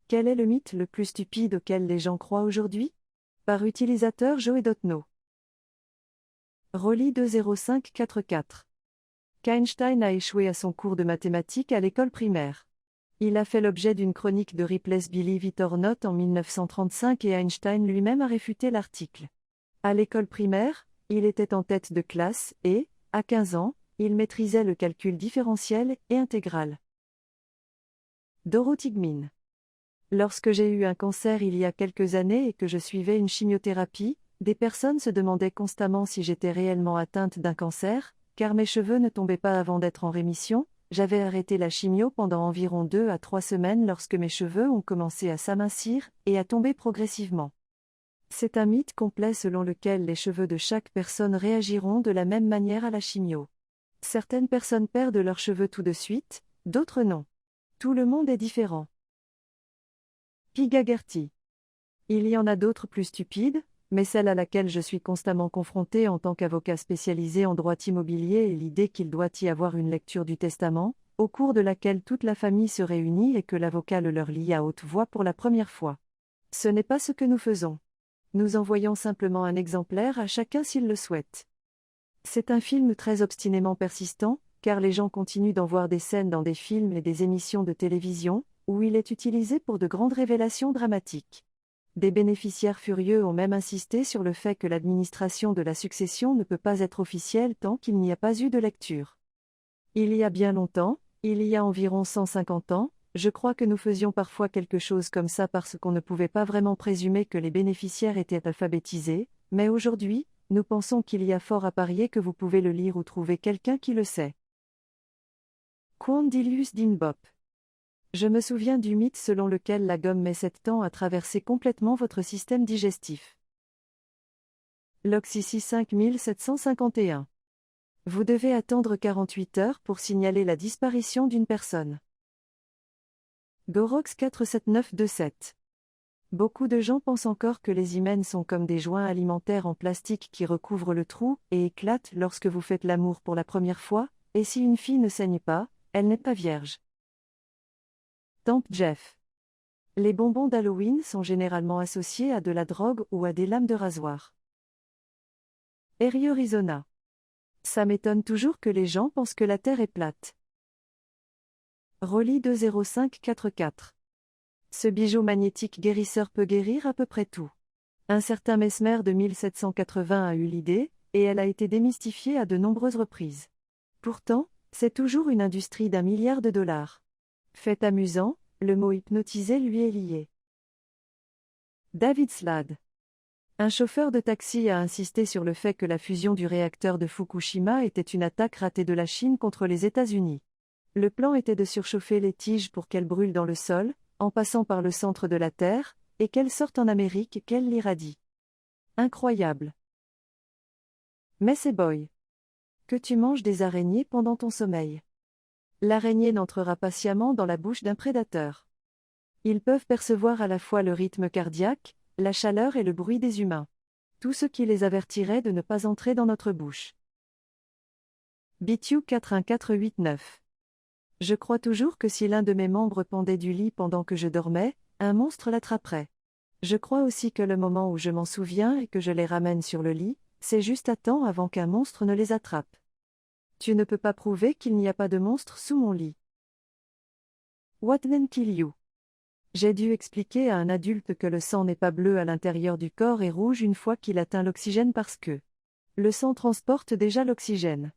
Quel est le mythe le plus stupide auquel les gens croient aujourd'hui? Par utilisateur Joe Dotno. Rolly 20544. Einstein a échoué à son cours de mathématiques à l'école primaire. Il a fait l'objet d'une chronique de Ripley's Believe It or Not en 1935 et Einstein lui-même a réfuté l'article. À l'école primaire, il était en tête de classe et, à 15 ans, il maîtrisait le calcul différentiel et intégral. Dorothy Gmin. Lorsque j'ai eu un cancer il y a quelques années et que je suivais une chimiothérapie, des personnes se demandaient constamment si j'étais réellement atteinte d'un cancer, car mes cheveux ne tombaient pas avant d'être en rémission. J'avais arrêté la chimio pendant environ 2 à 3 semaines lorsque mes cheveux ont commencé à s'amincir et à tomber progressivement. C'est un mythe complet selon lequel les cheveux de chaque personne réagiront de la même manière à la chimio. Certaines personnes perdent leurs cheveux tout de suite, d'autres non. Tout le monde est différent. Piga Gertie. Il y en a d'autres plus stupides, mais celle à laquelle je suis constamment confronté en tant qu'avocat spécialisé en droit immobilier est l'idée qu'il doit y avoir une lecture du testament, au cours de laquelle toute la famille se réunit et que l'avocat le leur lit à haute voix pour la première fois. Ce n'est pas ce que nous faisons. Nous envoyons simplement un exemplaire à chacun s'il le souhaite. C'est un film très obstinément persistant, car les gens continuent d'en voir des scènes dans des films et des émissions de télévision, où il est utilisé pour de grandes révélations dramatiques. Des bénéficiaires furieux ont même insisté sur le fait que l'administration de la succession ne peut pas être officielle tant qu'il n'y a pas eu de lecture. Il y a bien longtemps, il y a environ 150 ans, je crois que nous faisions parfois quelque chose comme ça parce qu'on ne pouvait pas vraiment présumer que les bénéficiaires étaient alphabétisés, mais aujourd'hui, nous pensons qu'il y a fort à parier que vous pouvez le lire ou trouver quelqu'un qui le sait. Quandilius Dinbop. Je me souviens du mythe selon lequel la gomme met 7 ans à traverser complètement votre système digestif. Loxici 5751. Vous devez attendre 48 heures pour signaler la disparition d'une personne. Gorox 47927. Beaucoup de gens pensent encore que les hymens sont comme des joints alimentaires en plastique qui recouvrent le trou et éclatent lorsque vous faites l'amour pour la première fois, et si une fille ne saigne pas, elle n'est pas vierge. Temp Jeff. Les bonbons d'Halloween sont généralement associés à de la drogue ou à des lames de rasoir. Arizona. Ça m'étonne toujours que les gens pensent que la Terre est plate. Rolly 20544. Ce bijou magnétique guérisseur peut guérir à peu près tout. Un certain Mesmer de 1780 a eu l'idée, et elle a été démystifiée à de nombreuses reprises. Pourtant, c'est toujours une industrie d'1 milliard de dollars. Fait amusant, le mot hypnotisé lui est lié. David Slade. Un chauffeur de taxi a insisté sur le fait que la fusion du réacteur de Fukushima était une attaque ratée de la Chine contre les États-Unis. Le plan était de surchauffer les tiges pour qu'elles brûlent dans le sol, en passant par le centre de la Terre, et qu'elles sortent en Amérique et qu'elles l'irradient. Incroyable. Mais c'est boy. Que tu manges des araignées pendant ton sommeil. L'araignée n'entrera pas sciemment dans la bouche d'un prédateur. Ils peuvent percevoir à la fois le rythme cardiaque, la chaleur et le bruit des humains. Tout ce qui les avertirait de ne pas entrer dans notre bouche. BTU 41489. Je crois toujours que si l'un de mes membres pendait du lit pendant que je dormais, un monstre l'attraperait. Je crois aussi que le moment où je m'en souviens et que je les ramène sur le lit, c'est juste à temps avant qu'un monstre ne les attrape. Tu ne peux pas prouver qu'il n'y a pas de monstre sous mon lit. What then kill you? J'ai dû expliquer à un adulte que le sang n'est pas bleu à l'intérieur du corps et rouge une fois qu'il atteint l'oxygène parce que le sang transporte déjà l'oxygène.